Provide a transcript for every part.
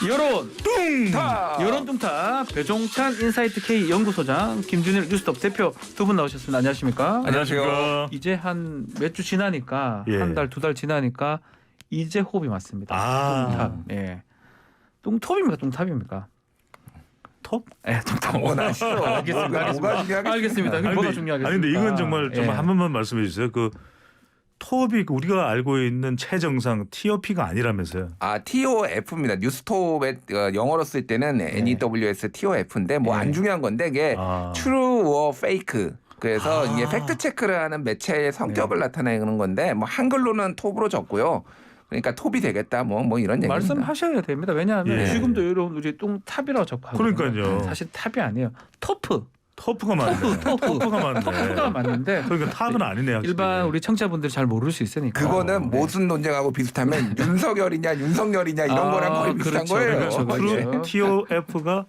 여론 여론 뚱타 배종찬 인사이트 K 연구소장 김준일 뉴스톱 대표 두 분 나오셨습니다. 안녕하십니까? 안녕하세요. 이제 한 몇 주 지나니까 예. 한 달 두 달 지나니까 이제 호흡이 맞습니다. 아. 뚱탑. 예. 뚱톱입니까? 뚱탑입니까? 톱? 예, 뚱탑. 원하시죠. 알겠습니다. 뭐가 중요하겠습니까? 알겠습니다. 아니, 뭐가 근데- 중요하겠습니까? 아니 근데 이건 정말 예. 한 번만 말씀해 주세요. 그 톱이 우리가 알고 있는 최정상 TOP가 아니라면서요. TOF입니다. 뉴스톱에 영어로 쓸 때는 NEWS TOF인데 뭐 안 네. 중요한 건데 이게 아. true or fake. 그래서 아. 이게 팩트 체크를 하는 매체의 성격을 나타내는 건데 뭐 한글로는 톱으로 적고요. 그러니까 톱이 되겠다 뭐 이런 얘기입니다. 말씀하셔야 됩니다. 왜냐하면 예. 지금도 여러분 우리 뚱탑이라고 적고 하거든요. 그러니까요. 사실 탑이 아니에요. 토프. 토프가 맞네. 토프가 맞네. 토프가 맞는데 그러니까 탑은 아니네요. 확실히. 일반 우리 청취자분들이 잘 모를 수 있으니까. 그거는 네. 모순 논쟁하고 비슷하면 윤석열이냐 윤석열이냐 이런 거랑 거의 비슷한 그렇죠, 거예요. 그렇죠, 그렇죠. 예. TOF가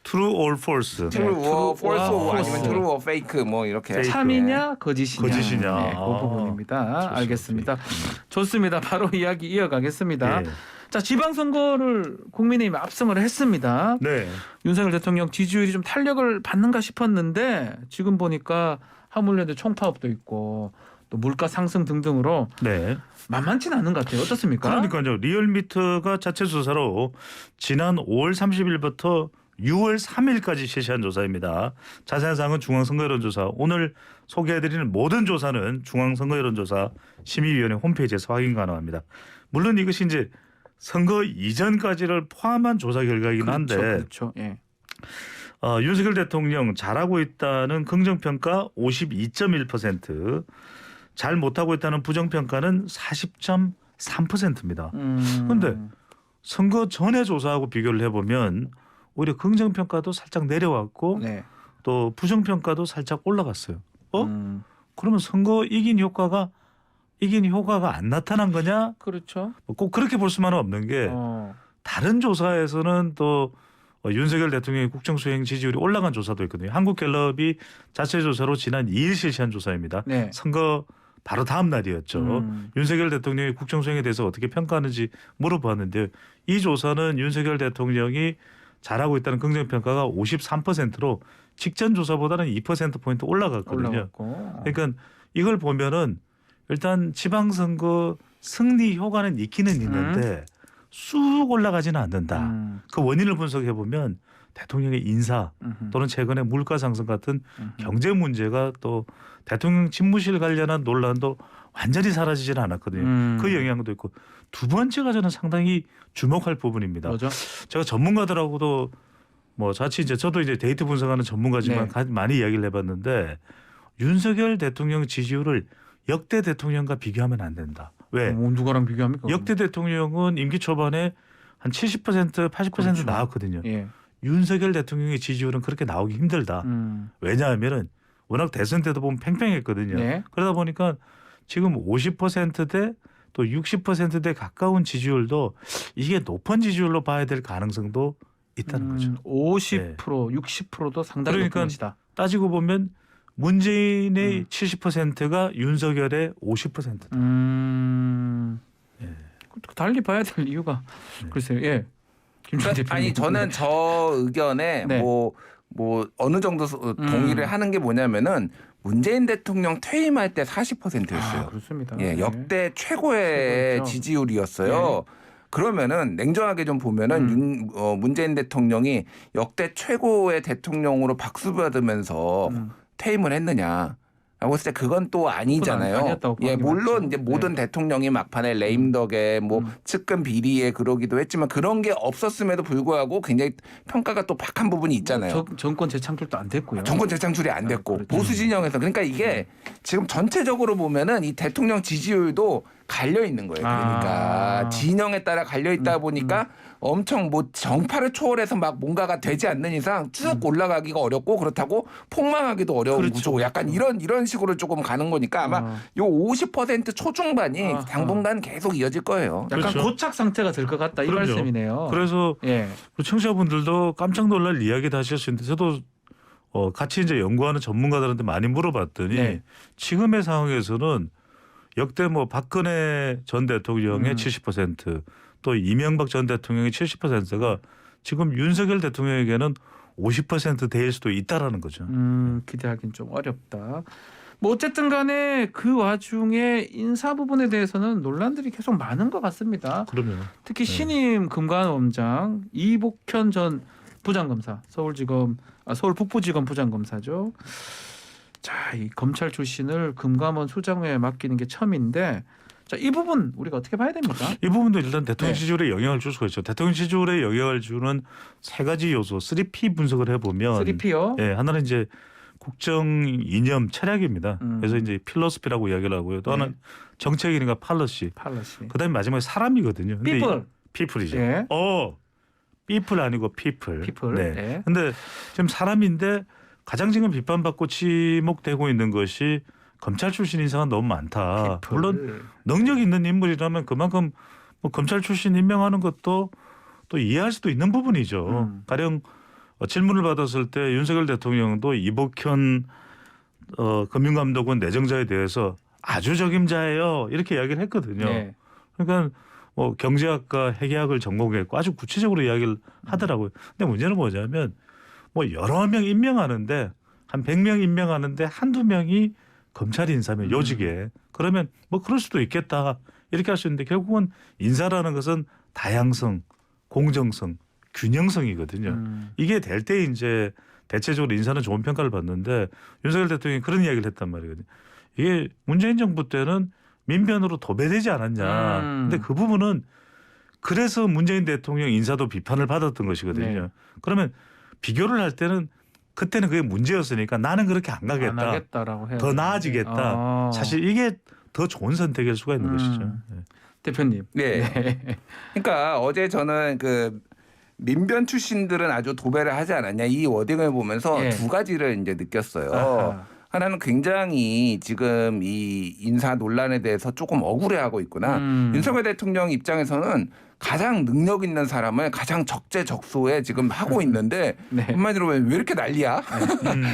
True or False. true or false or 아니면 false. true or fake 뭐 이렇게. fake. 참이냐 거짓이냐. 거짓이냐. 네, 그 아, 부분입니다. 좋습니다. 알겠습니다. 좋습니다. 바로 이야기 이어가겠습니다. 예. 자, 지방선거를 국민의힘이 압승을 했습니다. 네. 윤석열 대통령 지지율이 좀 탄력을 받는가 싶었는데 지금 보니까 화물연대 총파업도 있고 또 물가 상승 등등으로 네. 만만치는 않은 것 같아요. 어떻습니까? 그러니까요. 리얼미터가 자체 조사로 지난 5월 30일부터 6월 3일까지 실시한 조사입니다. 자세한 사항은 중앙선거여론조사 오늘 소개해드리는 모든 조사는 중앙선거여론조사 심의위원회 홈페이지에서 확인 가능합니다. 물론 이것이 이제 선거 이전까지를 포함한 조사 결과이긴 한데 그렇죠. 예. 윤석열 대통령 잘하고 있다는 긍정평가 52.1%, 잘 못하고 있다는 부정평가는 40.3%입니다. 근데 선거 전에 조사하고 비교를 해보면 오히려 긍정평가도 살짝 내려왔고 네. 또 부정평가도 살짝 올라갔어요. 그러면 선거 이긴 효과가 안 나타난 거냐? 그렇죠. 꼭 그렇게 볼 수만은 없는 게 다른 조사에서는 또 윤석열 대통령의 국정수행 지지율이 올라간 조사도 있거든요. 한국갤럽이 자체 조사로 지난 2일 실시한 조사입니다. 네. 선거 바로 다음 날이었죠. 윤석열 대통령의 국정수행에 대해서 어떻게 평가하는지 물어봤는데 이 조사는 윤석열 대통령이 잘하고 있다는 긍정평가가 53%로 직전 조사보다는 2%포인트 올라갔거든요. 올라갔고. 그러니까 이걸 보면은 일단 지방선거 승리 효과는 있기는 있는데 쑥 올라가지는 않는다. 그 원인을 분석해 보면 대통령의 인사 또는 최근에 물가 상승 같은 경제 문제가 또 대통령 집무실 관련한 논란도 완전히 사라지지는 않았거든요. 그 영향도 있고 두 번째가 저는 상당히 주목할 부분입니다. 뭐죠? 제가 전문가들하고도 뭐 자칫 이제 저도 이제 데이터 분석하는 전문가지만 네. 많이 이야기를 해봤는데 윤석열 대통령 지지율을 역대 대통령과 비교하면 안 된다. 왜? 누구랑 비교합니까? 역대 대통령은 임기 초반에 한 70% 80% 그렇죠. 나왔거든요. 예. 윤석열 대통령의 지지율은 그렇게 나오기 힘들다. 왜냐하면은 워낙 대선 때도 보면 팽팽했거든요. 네. 그러다 보니까 지금 50%대 또 60%대 가까운 지지율도 이게 높은 지지율로 봐야 될 가능성도 있다는 거죠. 50% 60%도 상당히 그러니까 높은 것이다. 따지고 보면 문재인의 70%가 윤석열의 50%다. 달리 봐야 될 이유가 글쎄요. 예. 김준일 대표님. 아니 저는 저 의견에 네. 뭐 어느 정도 동의를 하는 게 뭐냐면은 문재인 대통령 퇴임할 때 40%였어요. 그렇습니다. 예, 네. 역대 최고의 최고였죠. 지지율이었어요. 그러면은 냉정하게 좀 보면은 문재인 대통령이 역대 최고의 대통령으로 박수 받으면서 퇴임을 했느냐? 라고 했을 때 그건 또 아니잖아요. 아니었다고 예, 보는 게 물론 맞죠. 이제 모든 대통령이 막판에 레임덕에 뭐 측근 비리에 그러기도 했지만 그런 게 없었음에도 불구하고 굉장히 평가가 또 박한 부분이 있잖아요. 정권 재창출도 안 됐고요. 정권 재창출이 안 됐고 그렇죠. 보수 진영에서 그러니까 이게 지금 전체적으로 보면은 이 대통령 지지율도 갈려 있는 거예요. 그러니까 진영에 따라 갈려 있다 보니까 엄청 뭐 정파를 초월해서 막 뭔가가 되지 않는 이상 쭉 올라가기가 어렵고 그렇다고 폭망하기도 어려운 그렇죠. 구조. 약간 이런 식으로 조금 가는 거니까 아마 요 50% 초중반이 당분간 계속 이어질 거예요. 약간 그렇죠. 고착 상태가 될 것 같다 이 그럼요. 말씀이네요. 그래서 예. 우리 청취자분들도 깜짝 놀랄 이야기도 하실 수 있는데 저도 같이 이제 연구하는 전문가들한테 많이 물어봤더니 네. 지금의 상황에서는 역대 뭐 박근혜 전 대통령의 70%, 또 이명박 전 대통령의 70%가 지금 윤석열 대통령에게는 50%대일 수도 있다라는 거죠. 기대하기는 좀 어렵다. 뭐 어쨌든 간에 그 와중에 인사 부분에 대해서는 논란들이 계속 많은 것 같습니다. 그러면 특히 신임 금관원장 이복현 전 부장검사 서울 북부지검 부장검사죠. 자, 이 검찰 출신을 금감원 수장회에 맡기는 게 처음인데 자, 이 부분 우리가 어떻게 봐야 됩니까? 이 부분도 일단 대통령 네. 지지율에 영향을 줄 수가 있죠. 대통령 지지율에 영향을 주는 세 가지 요소 3P 분석을 해보면 3P요? 예, 하나는 이제 국정 이념 철학입니다. 음. 그래서 이제 필로소피라고 이야기를 하고요. 또 하나는 정책이니까 팔러시. 팔러시. 그다음에 마지막에 사람이거든요. 근데 피플. 피플이죠. 예. 피플 아니고 피플. 피플. 네. 네. 근데 지금 사람인데 가장 지금 비판받고 지목되고 있는 것이 검찰 출신 인사가 너무 많다. 피플. 물론 능력 있는 인물이라면 그만큼 뭐 검찰 출신 임명하는 것도 또 이해할 수도 있는 부분이죠. 가령 질문을 받았을 때 윤석열 대통령도 이복현 금융감독원 내정자에 대해서 아주 적임자예요. 이렇게 이야기를 했거든요. 네. 그러니까 뭐 경제학과 회계학을 전공했고 아주 구체적으로 이야기를 하더라고요. 근데 문제는 뭐냐면 뭐 여러 명 임명하는데 한 100명 임명하는데 한두 명이 검찰 인사면 요직에 그러면 뭐 그럴 수도 있겠다. 이렇게 할 수 있는데 결국은 인사라는 것은 다양성, 공정성, 균형성이거든요. 이게 될 때 이제 대체적으로 인사는 좋은 평가를 받는데 윤석열 대통령이 그런 이야기를 했단 말이거든요. 이게 문재인 정부 때는 민변으로 도배되지 않았냐. 근데 그 부분은 그래서 문재인 대통령 인사도 비판을 받았던 것이거든요. 네. 그러면 비교를 할 때는 그때는 그게 문제였으니까 나는 그렇게 안 안 가겠다. 하겠다라고 해요. 더 나아지겠다. 사실 이게 더 좋은 선택일 수가 있는 것이죠. 네. 대표님. 네. 그러니까 어제 저는 그 민변 출신들은 아주 도배를 하지 않았냐 이 워딩을 보면서 예. 두 가지를 이제 느꼈어요. 아하. 하나는 굉장히 지금 이 인사 논란에 대해서 조금 억울해하고 있구나. 윤석열 대통령 입장에서는 가장 능력 있는 사람을 가장 적재적소에 지금 하고 있는데 네. 한마디로 왜 이렇게 난리야?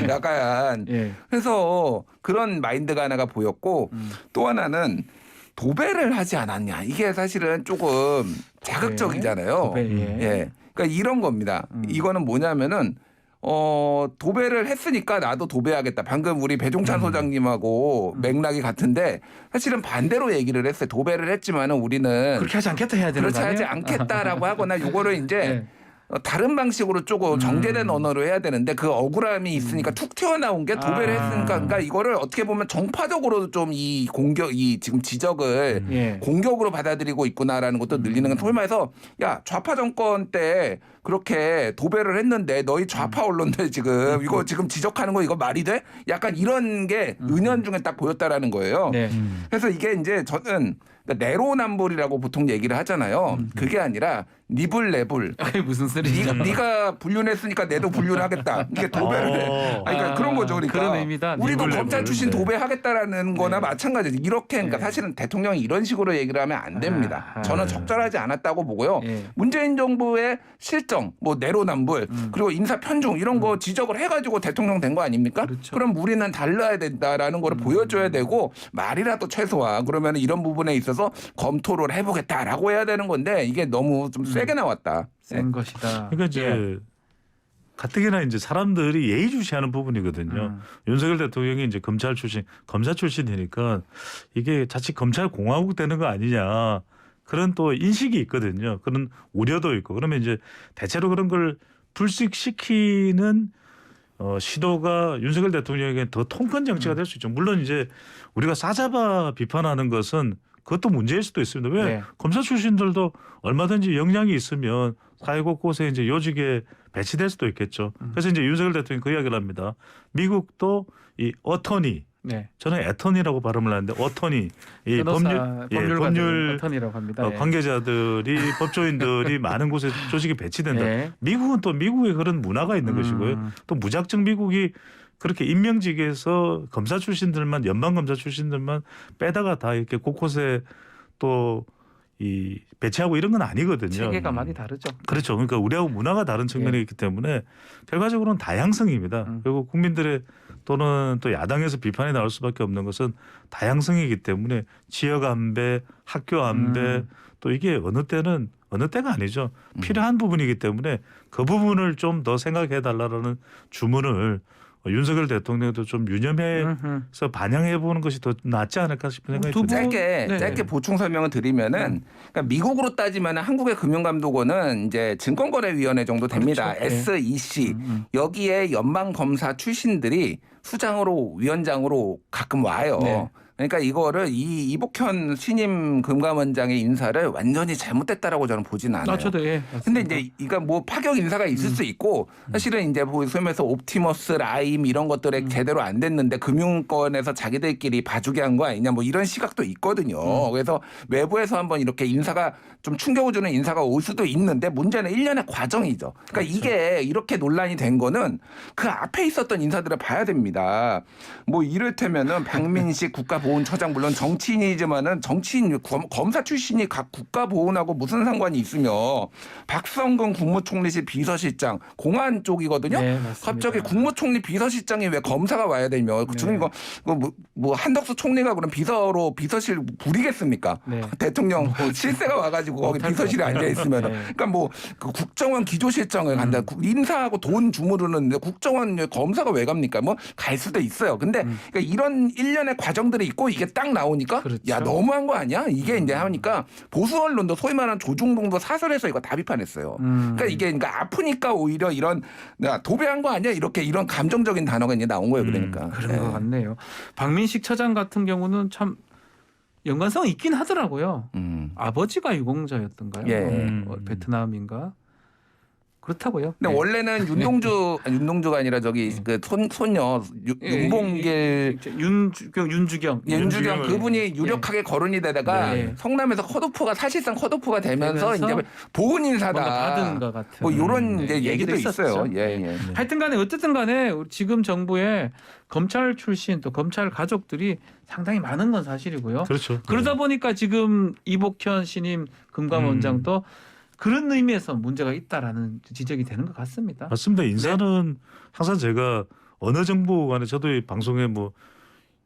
약간 예. 그래서 그런 마인드가 하나가 보였고 또 하나는 도배를 하지 않았냐. 이게 사실은 조금 자극적이잖아요. 도배, 예. 예. 그러니까 이런 겁니다. 이거는 뭐냐면은 도배를 했으니까 나도 도배하겠다. 방금 우리 배종찬 소장님하고 맥락이 같은데 사실은 반대로 얘기를 했어요. 도배를 했지만은 우리는 그렇게 하지 않겠다 해야 되는 그렇지 거 아니에요? 하지 않겠다라고 하거나 요거를 이제 네. 다른 방식으로 조금 정제된 언어로 해야 되는데 그 억울함이 있으니까 툭 튀어나온 게 도배를 했으니까 그러니까 이거를 어떻게 보면 정파적으로 좀 이 공격 이 지금 지적을 예. 공격으로 받아들이고 있구나라는 것도 늘리는 건 소위 말해서 야 좌파 정권 때 그렇게 도배를 했는데 너희 좌파 언론들 지금 이거 지금 지적하는 거 이거 말이 돼? 약간 이런 게 은연중에 딱 보였다라는 거예요. 네. 그래서 이게 이제 저는 내로남불이라고 보통 얘기를 하잖아요. 그게 아니라 니불내불. 그게 무슨 소리죠? 네가 불륜했으니까 내도 불륜하겠다. 이게 도배를 해. 아니, 그러니까 그런 거죠. 그러니까 그런 의미다. 우리도 니불내불. 검찰 출신 네. 도배하겠다라는 거나 마찬가지죠. 이렇게 그러니까 네. 사실은 대통령이 이런 식으로 얘기를 하면 안 됩니다. 아하. 저는 적절하지 않았다고 보고요. 예. 문재인 정부의 실정, 뭐 내로남불, 그리고 인사 편중 이런 거 지적을 해가지고 대통령 된 거 아닙니까? 그렇죠. 그럼 우리는 달라야 된다라는 거를 보여줘야 되고 말이라도 최소한 그러면 이런 부분에 있어서 검토를 해보겠다라고 해야 되는 건데 이게 너무 좀 세게 나왔다. 센 것이다. 그러니까 이제 예. 가뜩이나 이제 사람들이 예의주시하는 부분이거든요. 윤석열 대통령이 이제 검찰 출신이니까 이게 자칫 검찰 공화국 되는 거 아니냐 그런 또 인식이 있거든요. 그런 우려도 있고 그러면 이제 대체로 그런 걸 불식시키는 시도가 윤석열 대통령에게 더 통큰 정치가 될 수 있죠. 물론 이제 우리가 싸잡아 비판하는 것은 그것도 문제일 수도 있습니다. 왜 네. 검사 출신들도 얼마든지 역량이 있으면 사회 곳곳에 이제 요직에 배치될 수도 있겠죠. 그래서 이제 윤석열 대통령이 그 이야기를 합니다. 미국도 이 어터니, 네. 저는 애터니라고 발음을 하는데 어터니, 이 법률 어턴이라고 합니다. 예. 관계자들이 법조인들이 많은 곳에 조직이 배치된다. 예. 미국은 또 미국의 그런 문화가 있는 것이고요. 또 무작정 미국이 그렇게 임명직에서 검사 출신들만 연방 검사 출신들만 빼다가 다 이렇게 곳곳에 또 이 배치하고 이런 건 아니거든요. 체계가 많이 다르죠. 그렇죠. 그러니까 우리하고 문화가 다른 측면이 있기 때문에 결과적으로는 다양성입니다. 그리고 국민들의 또는 또 야당에서 비판이 나올 수밖에 없는 것은 다양성이기 때문에 지역 안배, 학교 안배 또 이게 어느 때는 어느 때가 아니죠. 필요한 부분이기 때문에 그 부분을 좀 더 생각해달라는 주문을 윤석열 대통령도 좀 유념해서 반영해 보는 것이 더 낫지 않을까 싶은 생각이 두 듭니다. 분- 짧게 네. 보충 설명을 드리면은 그러니까 미국으로 따지면 한국의 금융감독원은 이제 증권거래위원회 정도 됩니다. 그렇죠. 네. SEC 여기에 연방검사 출신들이 수장으로 위원장으로 가끔 와요. 네. 그러니까 이거를 이 이복현 신임 금감원장의 인사를 완전히 잘못됐다라고 저는 보지는 않아요. 저도 예. 근데 맞습니다. 이제 이거 뭐 파격 인사가 있을 수 있고 사실은 이제 보면서 옵티머스 라임 이런 것들에 제대로 안 됐는데 금융권에서 자기들끼리 봐주게 한 거 아니냐 뭐 이런 시각도 있거든요. 그래서 외부에서 한번 이렇게 인사가 좀 충격을 주는 인사가 올 수도 있는데 문제는 1년의 과정이죠. 그러니까 이게 이렇게 논란이 된 거는 그 앞에 있었던 인사들을 봐야 됩니다. 뭐 이를테면은 박민식 국가보훈처장 물론 정치인이지만은 정치인 검사 출신이 각 국가보훈하고 무슨 상관이 있으며 박성근 국무총리실 비서실장 공안 쪽이거든요. 네, 맞습니다. 갑자기 국무총리 비서실장이 왜 검사가 와야 되며 네. 지금 이거 뭐 한덕수 총리가 그럼 비서실 부리겠습니까? 네. 대통령 실세가 와가지고 거기 못할 비서실에 것 같아요. 앉아 있으면 네. 그러니까 뭐 그 국정원 기조실장을 간다. 인사하고 돈 주무르는데 국정원 검사가 왜 갑니까? 뭐 갈 수도 있어요. 근데 그러니까 이런 일련의 과정들이 있고 이게 딱 나오니까 그렇죠. 야 너무한 거 아니야? 이게 이제 하니까 보수 언론도 소위 말하는 조중동도 사설에서 이거 다 비판했어요. 그러니까 이게 그러니까 아프니까 오히려 이런 야, 도배한 거 아니야? 이런 감정적인 단어가 이제 나온 거예요. 그러니까 그런 네. 것 같네요. 박민식 처장 같은 경우는 참 연관성이 있긴 하더라고요. 아버지가 유공자였던가요? 예. 베트남인가? 그렇다고요. 근데 네. 원래는 윤동주가 아니라 저기 그 손녀 윤봉길 윤주경 윤주경 그분이 유력하게 거론이 되다가 네. 성남에서 사실상 컷오프가 되면서 이제 보훈 뭔가 인사다. 받은 것 같은 뭐 이런 이제 얘기도 있었죠. 있어요. 예, 예. 하여튼간에 어쨌든간에 지금 정부에 검찰 출신 또 검찰 가족들이 상당히 많은 건 사실이고요. 그렇죠. 그러다 보니까 지금 이복현 신임 금감원장도 그런 의미에서 문제가 있다라는 지적이 되는 것 같습니다. 맞습니다. 인사는 항상 제가 어느 정부 간에 저도 이 방송에 뭐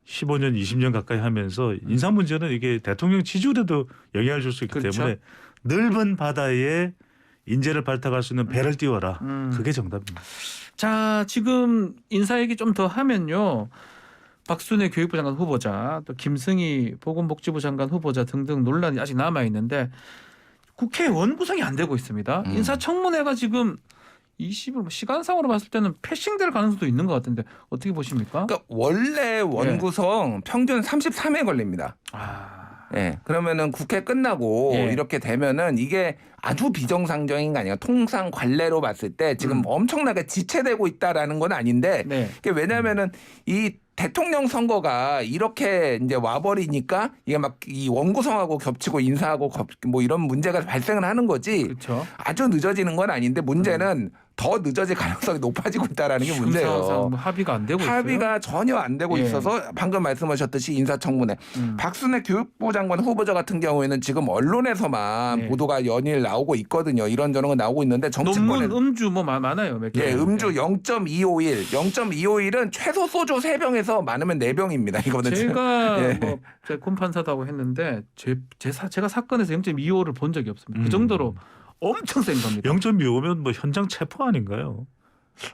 15년, 20년 가까이 하면서 인사 문제는 이게 대통령 지지율에도 영향을 줄 수 있기 그렇죠. 때문에 넓은 바다에 인재를 발탁할 수 있는 배를 띄워라. 그게 정답입니다. 자, 지금 인사 얘기 좀 더 하면요. 박순애 교육부 장관 후보자, 또 김승희 보건복지부 장관 후보자 등등 논란이 아직 남아 있는데 국회의원 구성이 안 되고 있습니다. 인사청문회가 지금 20일 시간상으로 봤을 때는 패싱될 가능성도 있는 것 같은데 어떻게 보십니까? 그러니까 원래 원구성 평균 33회 걸립니다. 예. 그러면은 국회 끝나고 예. 이렇게 되면은 이게 아주 비정상적인 거 아니에요. 통상 관례로 봤을 때 지금 엄청나게 지체되고 있다라는 건 아닌데 네. 이게 왜냐면은 이 대통령 선거가 이렇게 이제 와버리니까 이게 막 이 원구성하고 겹치고 인사하고 뭐 이런 문제가 발생을 하는 거지. 그렇죠. 아주 늦어지는 건 아닌데 문제는 더 늦어질 가능성이 높아지고 있다라는 게 지금 상황상 문제예요. 뭐 합의가 안 되고 있어요. 합의가 전혀 안 되고 예. 있어서 방금 말씀하셨듯이 인사청문회. 박순애 교육부 장관 후보자 같은 경우에는 지금 언론에서만 예. 보도가 연일 나오고 있거든요. 이런저런 거 나오고 있는데 정치권에 논문 음주 뭐 많아요. 몇 개. 예, 음주 0.251. 0.251은 최소 소주 3병에서 많으면 4병입니다. 이거는 제가 예. 뭐 제 콤판사다고 했는데 제가 사건에서 0.25를 본 적이 없습니다. 그 정도로 엄청 센 겁니다. 0.25면 뭐 현장 체포 아닌가요?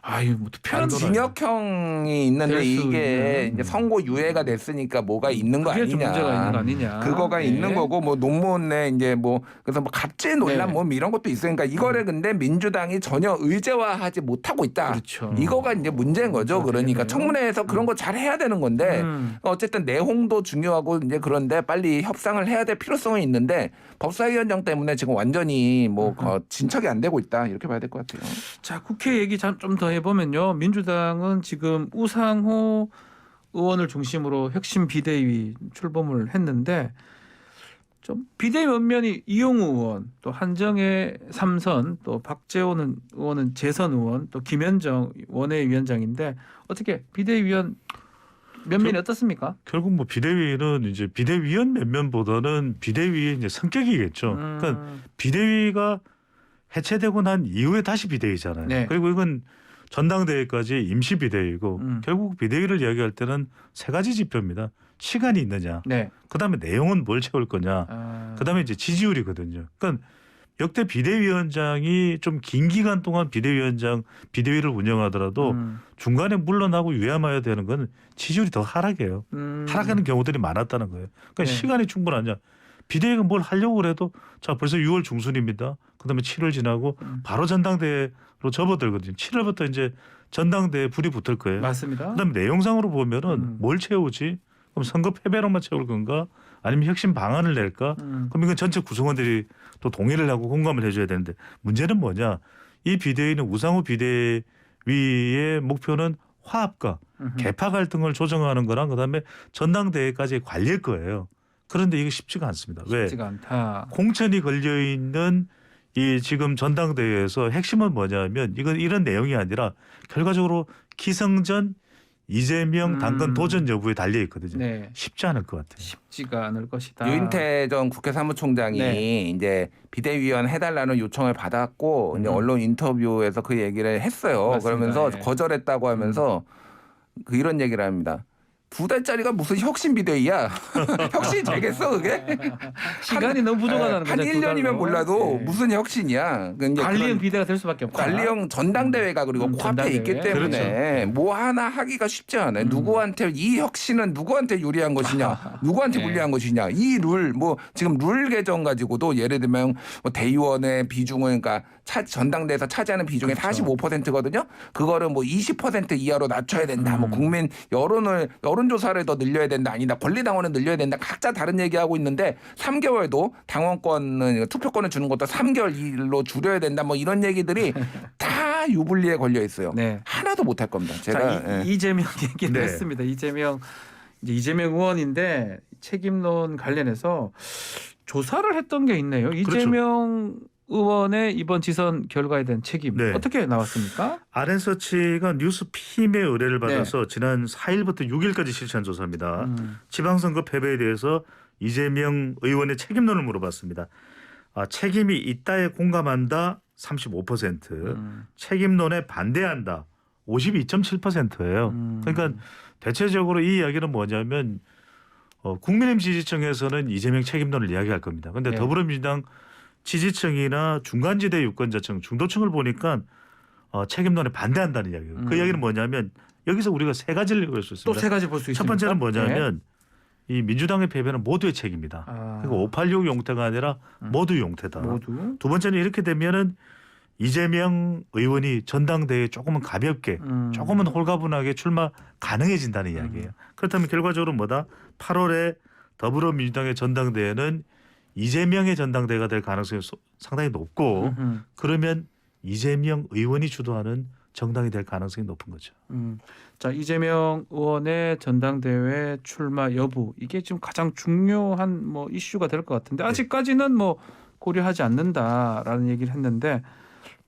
아유, 뭐 특별한 징역형이 있는데 될 수 이게 있는. 이제 선고 유예가 됐으니까 뭐가 있는 거 그게 좀 아니냐. 문제가 있는 거 아니냐. 그거가 예. 있는 거고 뭐 논문에 이제 뭐 그래서 뭐 갑질 논란 네. 뭐 이런 것도 있으니까 이거를 근데 민주당이 전혀 의제화하지 못하고 있다. 그렇죠. 이거가 이제 문제인 거죠. 그러니까 되겠네요. 청문회에서 그런 거 잘 해야 되는 건데 어쨌든 내용도 중요하고 이제 그런데 빨리 협상을 해야 될 필요성이 있는데 법사위원장 때문에 지금 완전히 뭐 진척이 안 되고 있다 이렇게 봐야 될 것 같아요. 자, 국회 얘기 좀 더 해보면요. 민주당은 지금 우상호 의원을 중심으로 혁신 비대위 출범을 했는데 좀 비대위 면면이 이용우 의원, 또 한정혜 3선, 또 박재원 의원은 재선 의원, 또 김현정 원외위원장인데 어떻게 비대위원 면면이 어떻습니까? 결국 뭐 비대위는 이제 비대위원 면면보다는 비대위의 이제 성격이겠죠. 그러니까 비대위가 해체되고 난 이후에 다시 비대위잖아요. 네. 그리고 이건 전당대회까지 임시 비대위고 결국 비대위를 이야기할 때는 세 가지 지표입니다. 시간이 있느냐, 네. 그다음에 내용은 뭘 채울 거냐, 그다음에 이제 지지율이거든요. 그러니까 역대 비대위원장이 좀 긴 기간 동안 비대위를 운영하더라도 중간에 물러나고 유야마야 되는 건 지지율이 더 하락해요. 하락하는 경우들이 많았다는 거예요. 그러니까 네. 시간이 충분하냐. 비대위가 뭘 하려고 그래도 자 벌써 6월 중순입니다. 그다음에 7월 지나고 바로 전당대회로 접어들거든요. 7월부터 이제 전당대회 불이 붙을 거예요. 맞습니다. 그다음에 내용상으로 보면은 뭘 채우지? 그럼 선거 패배로만 채울 건가? 아니면 혁신 방안을 낼까? 그럼 이건 전체 구성원들이 또 동의를 하고 공감을 해줘야 되는데 문제는 뭐냐? 이 비대위는 우상호 비대위의 목표는 화합과 개파 갈등을 조정하는 거랑 그다음에 전당대회까지 관리할 거예요. 그런데 이게 쉽지가 않습니다. 왜? 쉽지가 않다. 공천이 걸려 있는 이 지금 전당대회에서 핵심은 뭐냐면 이건 이런 내용이 아니라 결과적으로 기성전 이재명 당권 도전 여부에 달려 있거든요. 네. 쉽지 않을 것 같아요. 쉽지가 않을 것이다. 유인태 전 국회 사무총장이 네. 이제 비대위원 해달라는 요청을 받았고 이제 언론 인터뷰에서 그 얘기를 했어요. 맞습니다. 그러면서 예. 거절했다고 하면서 이런 얘기를 합니다. 2달짜리가 무슨 혁신 비대위야? 혁신이 되겠어 그게? 시간이 너무 부족하다는 거죠. 한 1년이면 몰라도 네. 무슨 혁신이야? 그러니까 관리형 그런 비대가 될 수밖에 없다. 관리형 전당대회가 그리고 코앞에 전당대회. 있기 때문에 뭐 하나 하기가 쉽지 않아요. 누구한테 이 혁신은 누구한테 유리한 것이냐, 누구한테 네. 불리한 것이냐. 이 룰 뭐 지금 룰 개정 가지고도 예를 들면 뭐 대의원의 비중을 그러니까 전당대회에서 차지하는 비중이 그렇죠. 45%거든요. 그거를 뭐 20% 이하로 낮춰야 된다. 뭐 국민 여론조사를 더 늘려야 된다. 아니다. 권리당원을 늘려야 된다. 각자 다른 얘기하고 있는데 3개월도 당원권은 투표권을 주는 것도 3개월로 줄여야 된다. 뭐 이런 얘기들이 다 유불리에 걸려 있어요. 네. 하나도 못할 겁니다. 제가 자, 이재명 얘기를 네. 했습니다. 이재명 의원인데 책임론 관련해서 조사를 했던 게 있네요. 이재명 의원의 이번 지선 결과에 대한 책임 네. 어떻게 나왔습니까? RN서치가 뉴스핌의 의뢰를 받아서 지난 4일부터 6일까지 실시한 조사입니다. 지방선거 패배에 대해서 이재명 의원의 책임론을 물어봤습니다. 책임이 있다에 공감한다 35%, 책임론에 반대한다 52.7%예요. 그러니까 대체적으로 이 이야기는 뭐냐면 국민의힘 지지층에서는 이재명 책임론을 이야기할 겁니다. 그런데 네. 더불어민주당 지지층이나 중간지대 유권자층, 중도층을 보니까 책임론에 반대한다는 이야기예요. 그 이야기는 뭐냐면 여기서 우리가 세 가지를 볼 수 있습니다. 또 세 가지 볼 수 있습니다. 첫 번째는 뭐냐면 이 민주당의 패배는 모두의 책임이다. 그러니까 586 용태가 아니라 모두 용태다. 모두. 두 번째는 이렇게 되면은 이재명 의원이 전당대회에 조금은 가볍게 조금은 홀가분하게 출마 가능해진다는 이야기예요. 그렇다면 결과적으로 뭐다? 8월에 더불어민주당의 전당대회는 이재명의 전당대회가 될 가능성이 상당히 높고 그러면 이재명 의원이 주도하는 정당이 될 가능성이 높은 거죠. 자, 이재명 의원의 전당대회 출마 여부 이게 지금 가장 중요한 뭐 이슈가 될 것 같은데 아직까지는 뭐 고려하지 않는다라는 얘기를 했는데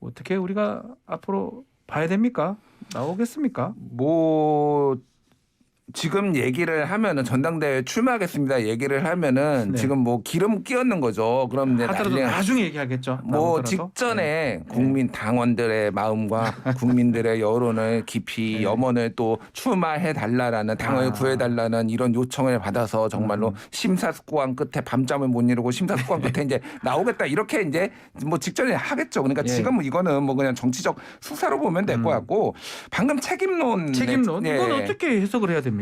어떻게 우리가 앞으로 봐야 됩니까? 나오겠습니까? 뭐 지금 얘기를 하면은 전당대회 출마하겠습니다. 얘기를 하면은 네. 지금 뭐 기름 끼얹는 거죠. 그럼 이제 하더라도 난리가 나중에 얘기하겠죠. 뭐 나오더라도. 직전에 네. 국민 당원들의 마음과 국민들의 여론을 깊이 네. 염원을 또 출마해 달라라는 당을 구해 달라는 이런 요청을 받아서 정말로 심사숙고한 끝에 밤잠을 못 이루고 심사숙고한 끝에 이제 나오겠다 이렇게 이제 뭐 직전에 하겠죠. 그러니까 예. 지금 이거는 뭐 그냥 정치적 수사로 보면 될 것 같고 방금 책임론 책임론 네. 이건 어떻게 해석을 해야 됩니까?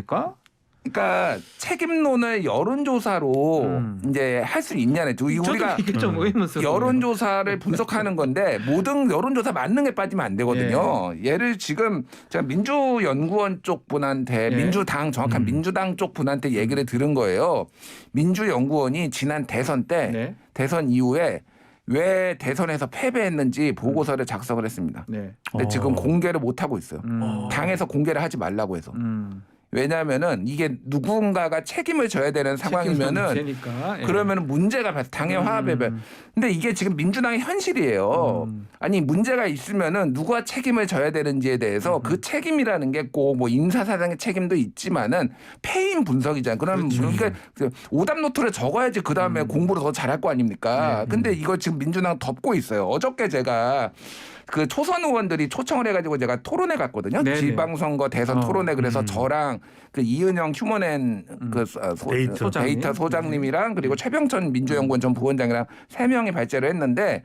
그러니까 책임론을 여론조사로 이제 할 수 있냐는 우리가 이게 좀 의문스러워요. 여론조사를 분석하는 건데 모든 여론조사 만능에 빠지면 안 되거든요. 얘를 지금 제가 민주연구원 쪽 분한테 예. 민주당 정확한 민주당 쪽 분한테 얘기를 들은 거예요. 민주연구원이 지난 대선 때 네. 대선 이후에 왜 대선에서 패배했는지 보고서를 작성을 했습니다. 네. 근데 지금 공개를 못 하고 있어요. 음. 당에서 공개를 하지 말라고 해서. 음. 왜냐하면은 이게 누군가가 책임을 져야 되는 상황이면은 문제니까. 예. 그러면은 문제가 발생 당의 화합에 근데 이게 지금 민주당의 현실이에요. 아니 문제가 있으면은 누가 책임을 져야 되는지에 대해서 그 책임이라는 게 꼭 뭐 인사사상의 책임도 있지만은 패인 분석이잖아요. 그럼 그렇죠. 이게 오답 노트를 적어야지 그 다음에 공부를 더 잘할 거 아닙니까? 근데 이걸 지금 민주당 덮고 있어요. 어저께 제가 그 초선 의원들이 초청을 해가지고 제가 토론회 갔거든요. 네네. 지방선거 대선 토론회 그래서 저랑 그 이은영 휴먼앤 그 데이터 소장님이랑 그리고 최병천 민주연구원 전 부원장이랑 3명이 발제를 했는데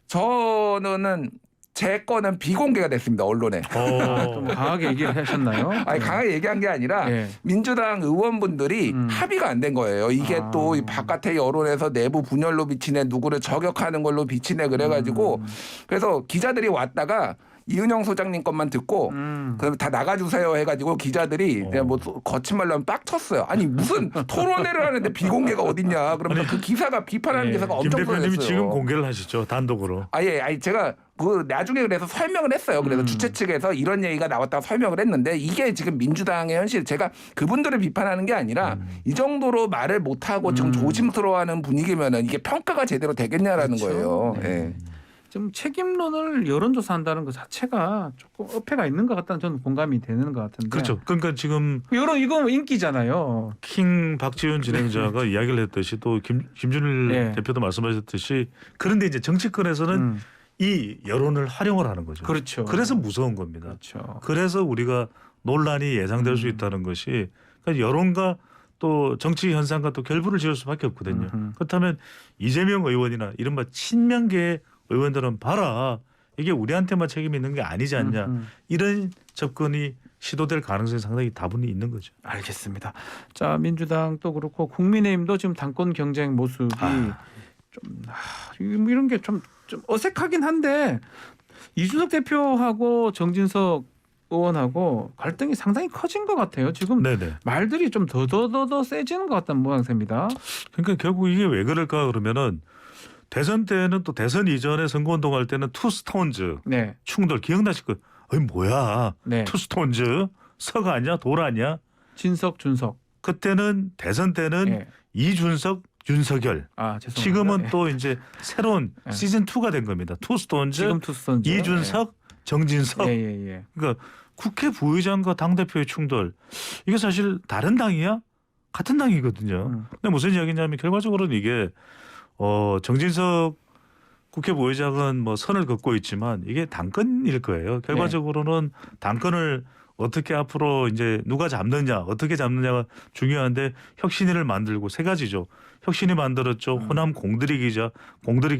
저는 제 거는 비공개가 됐습니다. 언론에. 좀 강하게 얘기를 하셨나요? 아니 강하게 얘기한 게 아니라 네. 민주당 의원분들이 합의가 안 된 거예요. 이게 또 바깥의 여론에서 내부 분열로 비치네 누구를 저격하는 걸로 비치네 그래가지고 그래서 기자들이 왔다가 이은영 소장님 것만 듣고 그럼 다 나가주세요 해가지고 기자들이 그냥 뭐 거친 말로 하면 빡쳤어요. 아니 무슨 토론회를 하는데 비공개가 어딨냐. 그러면서 그 기사가 비판하는 기사가 김 엄청 대표님이 쏟아졌어요. 지금 공개를 하시죠 단독으로. 아니 제가 그 나중에 그래서 설명을 했어요. 그래서 주최 측에서 이런 얘기가 나왔다고 설명을 했는데 이게 지금 민주당의 현실 제가 그분들을 비판하는 게 아니라 이 정도로 말을 못하고 좀 조심스러워하는 분위기면은 이게 평가가 제대로 되겠냐라는 그렇죠. 거예요. 네. 예. 좀 책임론을 여론조사한다는 것 자체가 조금 어폐가 있는 것 같다는 저는 공감이 되는 것 같은데. 그렇죠. 그러니까 지금 여론 이거 인기잖아요. 킹 박지훈 진행자가 이야기를 했듯이 또 김준일 네. 대표도 말씀하셨듯이 그런데 이제 정치권에서는 이 여론을 활용을 하는 거죠. 그렇죠. 그래서 무서운 겁니다. 그렇죠. 그래서 우리가 논란이 예상될 수 있다는 것이 그러니까 여론과 또 정치 현상과 또 결부를 지을 수밖에 없거든요. 그렇다면 이재명 의원이나 이른바 친명계의 의원들은 봐라 이게 우리한테만 책임이 있는 게 아니지 않냐 이런 접근이 시도될 가능성이 상당히 다분히 있는 거죠. 알겠습니다. 자 민주당도 그렇고 국민의힘도 지금 당권 경쟁 모습이 좀 이런 게 좀 어색하긴 한데 이준석 대표하고 정진석 의원하고 갈등이 상당히 커진 것 같아요. 지금 네네. 말들이 좀 더 세지는 것 같다는 모양새입니다. 그러니까 결국 이게 왜 그럴까 그러면은 대선 때는 또 대선 이전에 선거운동할 때는 투스톤즈 네, 충돌 기억나실 거예요. 어이 뭐야 네. 투스톤즈 석 아니야 돌 아니야. 진석, 준석. 그때는 대선 때는 네. 이준석 윤석열. 아 죄송합니다. 지금은 네. 또 이제 새로운 네. 시즌 2가 된 겁니다. 투스톤즈 지금 투스턴즈. 이준석 정진석. 예. 그러니까 국회 부의장과 당 대표의 충돌 이게 사실 다른 당이야 같은 당이거든요. 근데 무슨 이야기냐면 결과적으로는 이게 정진석 국회 부의장은 뭐 선을 긋고 있지만 이게 당권일 거예요. 결과적으로는 당권을 어떻게 앞으로 이제 누가 잡느냐 어떻게 잡느냐가 중요한데 혁신위를 만들고 세 가지죠. 혁신위 만들었죠. 호남 공들이기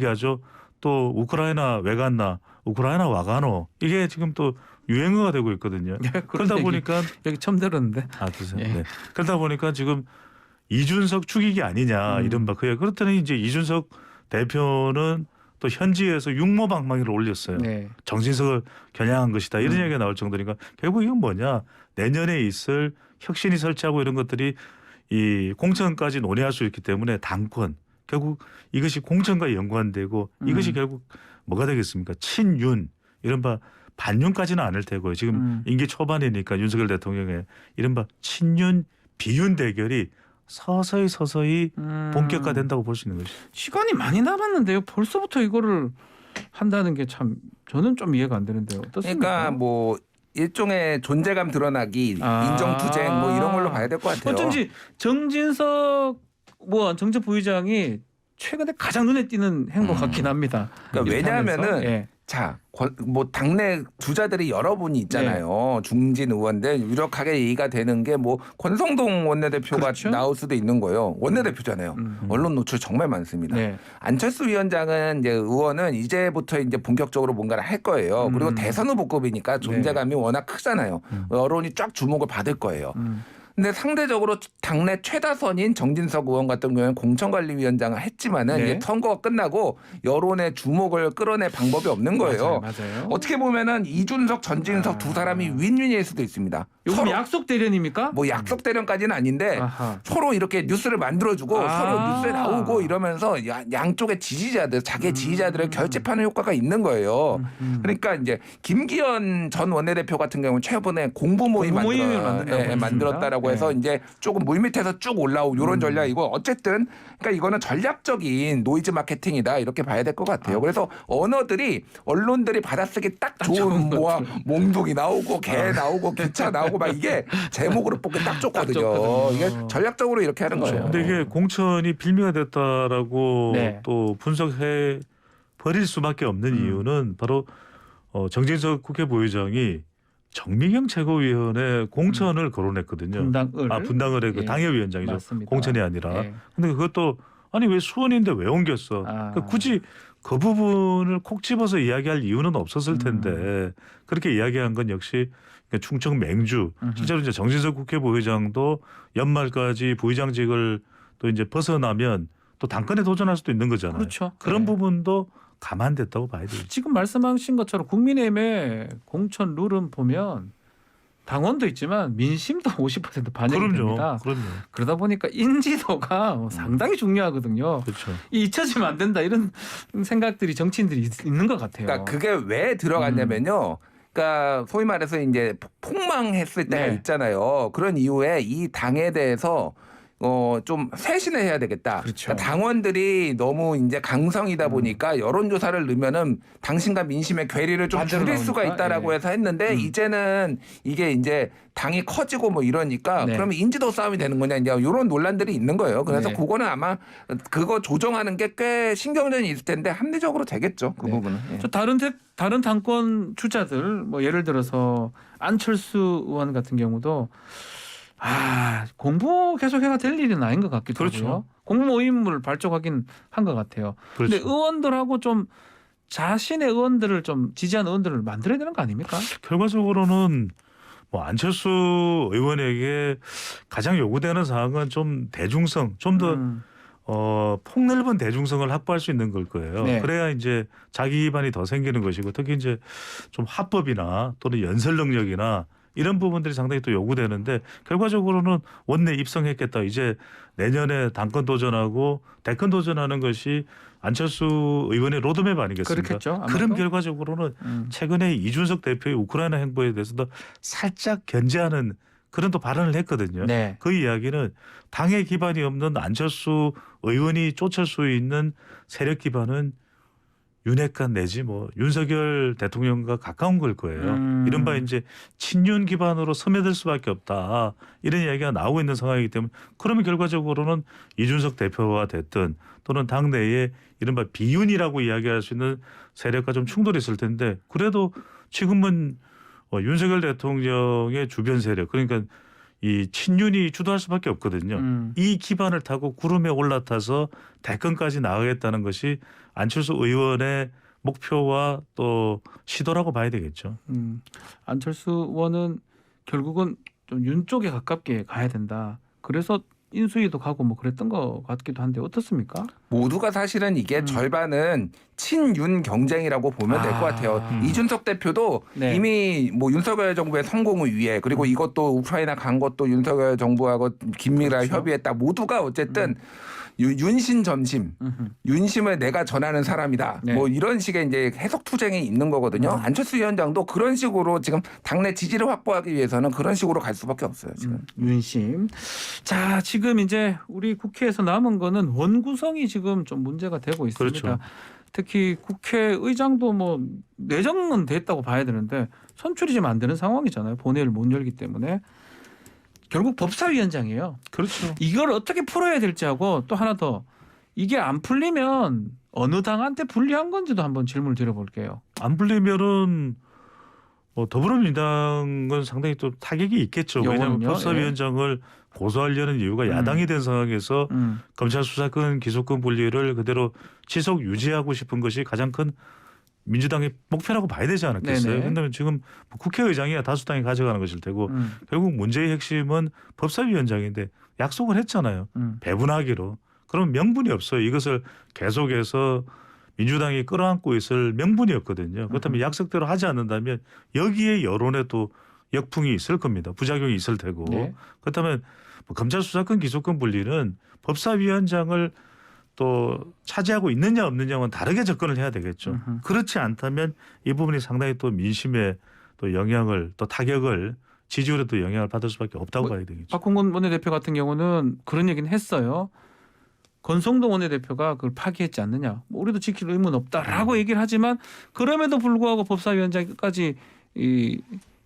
하죠. 또 우크라이나 왜 갔나 우크라이나 와가노 이게 지금 또 유행어가 되고 있거든요. 그러다 보니까 여기 처음 들었는데. 드세요. 예. 네. 그러다 보니까 지금 이준석 축이기 아니냐 이른바 그래. 그렇더니 이제 이준석 대표는 또 현지에서 육모방망이를 올렸어요. 네. 정진석을 겨냥한 것이다 이런 얘기가 나올 정도니까 결국 이건 뭐냐 내년에 있을 혁신이 설치하고 이런 것들이 이 공천까지 논의할 수 있기 때문에 당권 결국 이것이 공천과 연관되고 이것이 결국 뭐가 되겠습니까? 친윤 이른바 반윤까지는 않을 테고요. 지금 임기 초반이니까 윤석열 대통령의 이른바 친윤 비윤 대결이 서서히 본격화된다고 볼 수 있는 것이죠. 시간이 많이 남았는데요. 벌써부터 이거를 한다는 게 참 저는 좀 이해가 안 되는데요. 어떻습니까? 그러니까 뭐 일종의 존재감 드러나기, 인정투쟁 뭐 이런 걸로 봐야 될 것 같아요. 어쩐지 정진석 정책 부의장이 최근에 가장 눈에 띄는 행보 같긴 합니다. 그러니까 이렇게 하면서. 왜냐하면은 예. 자, 뭐 당내 주자들이 여러분이 있잖아요. 중진 의원들 유력하게 얘기가 되는 게 뭐 권성동 원내대표가 그렇죠? 나올 수도 있는 거예요. 원내대표잖아요. 언론 노출 정말 많습니다. 네. 안철수 위원장은 이제 의원은 이제부터 이제 본격적으로 뭔가를 할 거예요. 그리고 대선 후보급이니까 존재감이 워낙 크잖아요. 여론이 쫙 주목을 받을 거예요. 근데 상대적으로 당내 최다선인 정진석 의원 같은 경우에는 공천관리위원장을 했지만은 이제 선거가 끝나고 여론의 주목을 끌어낼 방법이 없는 거예요. 맞아요. 어떻게 보면은 이준석, 전진석 두 사람이 윈윈일 수도 있습니다. 요즘 서로 약속 대련입니까? 뭐 약속 대련까지는 아닌데 아하. 서로 이렇게 뉴스를 만들어주고 아. 서로 뉴스에 나오고 이러면서 양쪽의 지지자들, 자기 지지자들의 결집하는 효과가 있는 거예요. 그러니까 이제 김기현 전 원내대표 같은 경우는 최근에 공부 모임을 만들었다라고 해서 이제 조금 물밑에서 쭉 올라오고 이런 전략이고 어쨌든 그러니까 이거는 전략적인 노이즈 마케팅이다 이렇게 봐야 될 것 같아요. 그래서 언론들이 받아쓰기 딱 좋은 뭐 몽둥이 나오고 개 나오고 기차 나오고 막 이게 제목으로 뽑기 딱 좋거든요. 이게 전략적으로 이렇게 하는 거예요. 근데 이게 공천이 빌미가 됐다라고 네. 또 분석해 버릴 수밖에 없는 이유는 바로 정진석 국회 부의장이 정미경 최고위원의 공천을 거론했거든요. 분당을 분당을의 그 예. 당협위원장이죠. 맞습니다. 공천이 아니라. 예. 근데 그것도 아니 왜 수원인데 왜 옮겼어? 그러니까 굳이 그 부분을 콕 집어서 이야기할 이유는 없었을 텐데 그렇게 이야기한 건 역시 충청 맹주. 실제로 이제 정진석 국회 부의장도 연말까지 부의장직을 또 이제 벗어나면 또 당권에 도전할 수도 있는 거잖아요. 그렇죠. 그런 네. 부분도 감안됐다고 봐야 되죠. 지금 말씀하신 것처럼 국민의힘의 공천 룰은 보면 당원도 있지만 민심도 50% 반영이 됩니다. 그럼요. 그러다 보니까 인지도가 상당히 중요하거든요. 그렇죠. 잊혀지면 안 된다 이런 생각들이 정치인들이 있는 것 같아요. 그러니까 그게 왜 들어갔냐면요. 그러니까 소위 말해서 이제 폭망했을 때가 네. 있잖아요. 그런 이후에 이 당에 대해서 좀 쇄신을 해야 되겠다. 그렇죠. 그러니까 당원들이 너무 이제 강성이다 보니까 여론조사를 넣으면은 당신과 민심의 괴리를 좀 반대로 줄일 수가 나오니까. 있다라고 예. 해서 했는데 이제는 이게 이제 당이 커지고 뭐 이러니까 네. 그러면 인지도 싸움이 되는 거냐 이제 이런 논란들이 있는 거예요. 그래서 네. 그거는 아마 그거 조정하는 게 꽤 신경전이 있을 텐데 합리적으로 되겠죠. 그 네. 부분은. 예. 저 다른 당권 주자들 뭐 예를 들어서 안철수 의원 같은 경우도 공부 계속해가 될 일은 아닌 것 같기도 그렇죠. 하고요. 공부 모임을 발족하긴 한 것 같아요. 그렇죠. 근데 의원들하고 좀 자신의 의원들을 좀 지지하는 의원들을 만들어야 되는 거 아닙니까? 결과적으로는 뭐 안철수 의원에게 가장 요구되는 사항은 좀 대중성, 좀 더 폭넓은 대중성을 확보할 수 있는 걸 거예요. 네. 그래야 이제 자기 기반이 더 생기는 것이고 특히 이제 좀 합법이나 또는 연설 능력이나 이런 부분들이 상당히 또 요구되는데 결과적으로는 원내 입성했겠다. 이제 내년에 당권 도전하고 대권 도전하는 것이 안철수 의원의 로드맵 아니겠습니까? 그렇겠죠. 아마도. 그런 결과적으로는 최근에 이준석 대표의 우크라이나 행보에 대해서도 살짝 견제하는 그런 또 발언을 했거든요. 네. 그 이야기는 당의 기반이 없는 안철수 의원이 쫓을 수 있는 세력 기반은 윤핵관 내지 뭐 윤석열 대통령과 가까운 걸 거예요. 이른바 이제 친윤 기반으로 스며들 수밖에 없다. 이런 이야기가 나오고 있는 상황이기 때문에 그러면 결과적으로는 이준석 대표와 됐든 또는 당내에 이른바 비윤이라고 이야기할 수 있는 세력과 좀 충돌이 있을 텐데 그래도 지금은 윤석열 대통령의 주변 세력 그러니까 이 친윤이 주도할 수밖에 없거든요. 이 기반을 타고 구름에 올라타서 대권까지 나가겠다는 것이 안철수 의원의 목표와 또 시도라고 봐야 되겠죠. 안철수 의원은 결국은 좀 윤 쪽에 가깝게 가야 된다. 그래서 인수위도 가고 뭐 그랬던 것 같기도 한데 어떻습니까? 모두가 사실은 이게 절반은 친윤 경쟁이라고 보면 될 것 같아요. 이준석 대표도 네. 이미 뭐 윤석열 정부의 성공을 위해 그리고 이것도 우크라이나 간 것도 윤석열 정부하고 긴밀하게 그렇죠. 협의했다. 모두가 어쨌든 윤신 점심, 윤심을 내가 전하는 사람이다. 네. 뭐 이런 식의 이제 해석 투쟁이 있는 거거든요. 안철수 위원장도 그런 식으로 지금 당내 지지를 확보하기 위해서는 그런 식으로 갈 수밖에 없어요. 지금. 윤심. 자, 지금 이제 우리 국회에서 남은 거는 원구성이 지금 좀 문제가 되고 있습니다. 그렇죠. 특히 국회의장도 뭐 내정은 됐다고 봐야 되는데 선출이 지금 안 되는 상황이잖아요. 본회의를 못 열기 때문에. 결국 법사위원장이에요. 그렇죠. 이걸 어떻게 풀어야 될지 하고 또 하나 더 이게 안 풀리면 어느 당한테 불리한 건지도 한번 질문을 드려볼게요. 안 풀리면은 더불어민주당은 상당히 또 타격이 있겠죠. 왜냐하면 요거는요? 법사위원장을 고소하려는 이유가 야당이 된 상황에서 검찰 수사권 기소권 분리를 그대로 지속 유지하고 싶은 것이 가장 큰 민주당의 목표라고 봐야 되지 않았겠어요. 그런데 지금 국회의장이야 다수당이 가져가는 것일 테고 결국 문제의 핵심은 법사위원장인데 약속을 했잖아요. 배분하기로. 그럼 명분이 없어요. 이것을 계속해서 민주당이 끌어안고 있을 명분이 없거든요. 그렇다면 약속대로 하지 않는다면 여기에 여론에 또 역풍이 있을 겁니다. 부작용이 있을 테고. 네. 그렇다면 뭐 검찰 수사권 기소권 분리는 법사위원장을 또 차지하고 있느냐 없느냐는 다르게 접근을 해야 되겠죠. 그렇지 않다면 이 부분이 상당히 또 민심에 또 영향을 또 타격을 지지율에 또 영향을 받을 수밖에 없다고 봐야 되겠죠. 박홍근 원내대표 같은 경우는 그런 얘기는 했어요. 권성동 원내대표가 그걸 파기했지 않느냐. 뭐 우리도 지킬 의무는 없다라고 얘기를 하지만 그럼에도 불구하고 법사위원장까지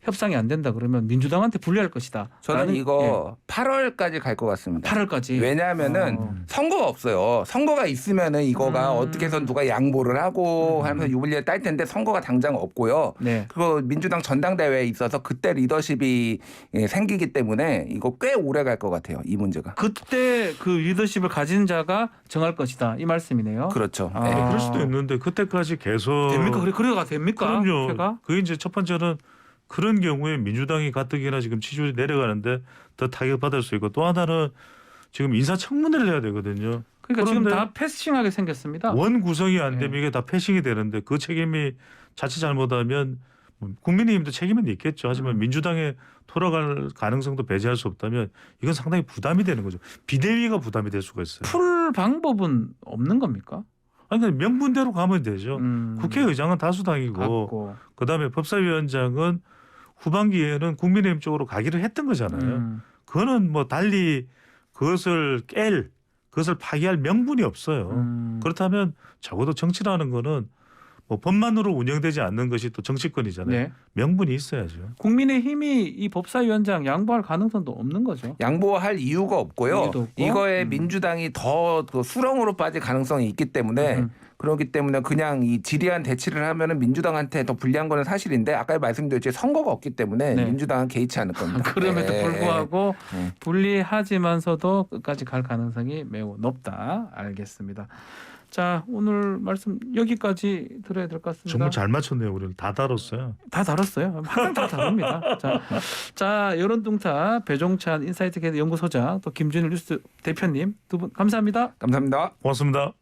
협상이 안 된다 그러면 민주당한테 불리할 것이다. 저는 라는- 이거 8월까지 갈 것 같습니다. 8월까지. 왜냐하면은 선거가 없어요. 선거가 있으면은 이거가 어떻게 해서 누가 양보를 하고 하면서 유불리를 딸 텐데 선거가 당장 없고요. 네. 그리고 민주당 전당대회에 있어서 그때 리더십이 생기기 때문에 이거 꽤 오래 갈 것 같아요. 이 문제가. 그때 그 리더십을 가진 자가 정할 것이다. 이 말씀이네요. 그렇죠. 아. 네. 그럴 수도 있는데 그때까지 계속 됩니까? 그래가 됩니까? 그럼요. 표가? 그게 이제 첫 번째는 그런 경우에 민주당이 가뜩이나 지금 지지율이 내려가는데 더 타격받을 수 있고 또 하나는 지금 인사청문회를 해야 되거든요. 그러니까 지금 그런데 다 패싱하게 생겼습니다. 원 구성이 안 되면 네. 이게 다 패싱이 되는데 그 책임이 자칫 잘못하면 국민의힘도 책임은 있겠죠. 하지만 민주당에 돌아갈 가능성도 배제할 수 없다면 이건 상당히 부담이 되는 거죠. 비대위가 부담이 될 수가 있어요. 풀 방법은 없는 겁니까? 아니 그냥 명분대로 가면 되죠. 국회의장은 다수당이고 갖고. 그다음에 법사위원장은 후반기에는 국민의힘 쪽으로 가기로 했던 거잖아요. 그거는 뭐 달리 그것을 그것을 파기할 명분이 없어요. 그렇다면 적어도 정치라는 거는 뭐 법만으로 운영되지 않는 것이 또 정치권이잖아요. 네. 명분이 있어야죠. 국민의힘이 이 법사위원장 양보할 가능성도 없는 거죠. 양보할 이유가 없고요. 이유도 없고. 이거에 민주당이 더 그 수렁으로 빠질 가능성이 있기 때문에 그렇기 때문에 그냥 이 지리한 대치를 하면은 민주당한테 더 불리한 거는 사실인데 아까 말씀드렸지 선거가 없기 때문에 네. 민주당은 개의치 않을 겁니다. 그럼에도 네. 불구하고 네. 불리하지만서도 끝까지 갈 가능성이 매우 높다. 알겠습니다. 자, 오늘 말씀 여기까지 들어야 될 것 같습니다. 정말 잘 맞췄네요. 우리는 다 다뤘어요. 다 다뤘어요. 항상 다 다릅니다. 자, 여론동타 배종찬 인사이트 연구소장 또 김준일 뉴스 대표님 두 분 감사합니다. 감사합니다. 고맙습니다.